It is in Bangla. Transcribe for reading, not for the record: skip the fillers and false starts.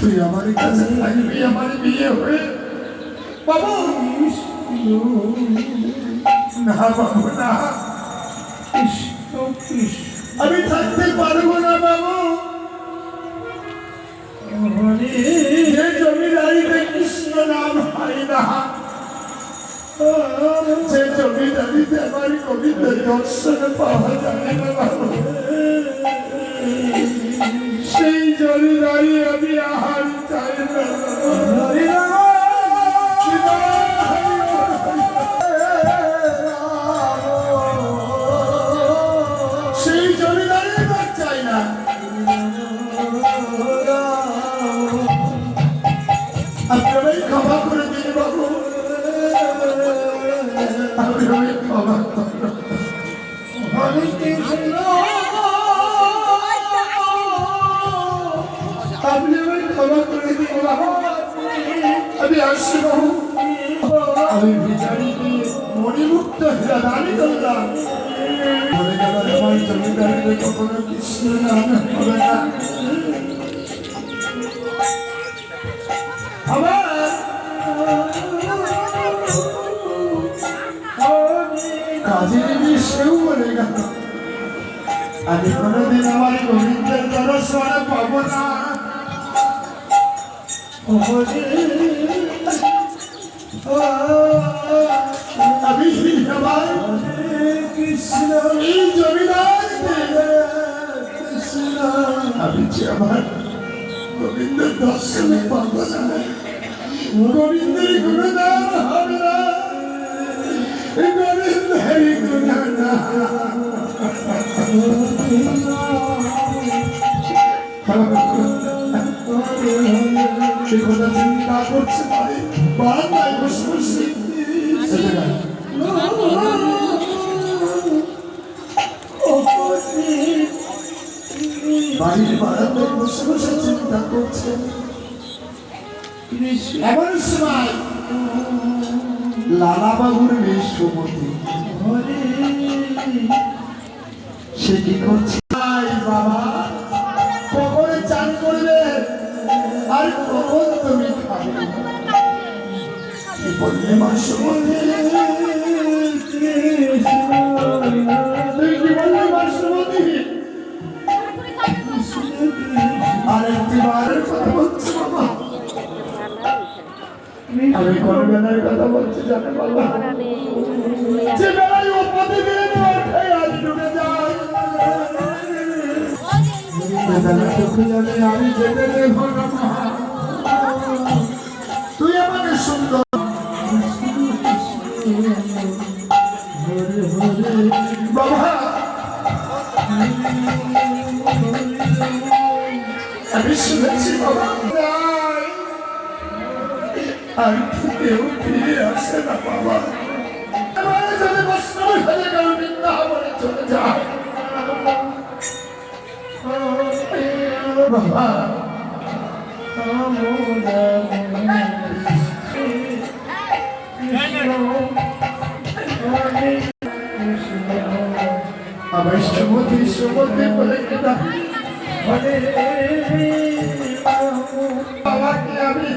তুই আমার কাছে থাকবি আমার বিয়ে হয়ে বাবু না বাবু না আমি থাকতে পারবো না বাবু যে জমিদারিতে কৃষ্ণ নাম হয় না যে জমিদারিতে আমার গোবিন্দের দর্শন পাওয়া যায় না বাবু সেই জমিদারি আমি আহার চাই না সেই জমিদারি আমার চাই না আপনারাই ক্ষমা করে দিন বাবু আপনারাই ক্ষমা করুন আপনি আমায় ক্ষমা করে দিন বাবু আমি আসছি বাবু আমি ভিখারিকে মণিমুক্ত দাঁড়ি করলাম বলে গেল আমার জমিদারিতে কখনো কৃষ্ণ নাম হবে না কাজের বিষয়েও বলে গেল আমি কোনোদিন আমার গোবিন্দের দর্শন পাবো না আমি আমার কৃষ্ণ এই জমিদার আমি যে আমার গোবিন্দের দর্শন পাবো না গোবিন্দের গুণগান হবে না গোবিন্দের গুণগান সে কথা চিন্তা করছে পারে বারান্দায় বসে বসে বাড়ির বারান্দায় বসে বসে চিন্তা করছে এমন সময় লালা বাবুর মেয়ে সুমতি সে কি করছে বাবা কখন চান করবে আর কখন তুমি খাবে কি বললে মা সুমতি তুই কি বললে মা সুমতি আরেকটি বারের কথা বলছি বাবা আমি কোন বেলার কথা বলছি জানে বাবা যে বেলায় ও প্রতিদিন ওঠে আজ ডুবে যায় বেলা চোখে জানে আমি যেতে দেব না তুই আমাকে সুন্দর বাবা আমি শুনেছি বাবা আর কেউ ফিরে আসে না বাবা যদি বৈষ্ণব হয়ে গেল বৃন্দাবনে চলে যায় বাবা আমার সুমতি সুমতি বলে বাবাকে আমি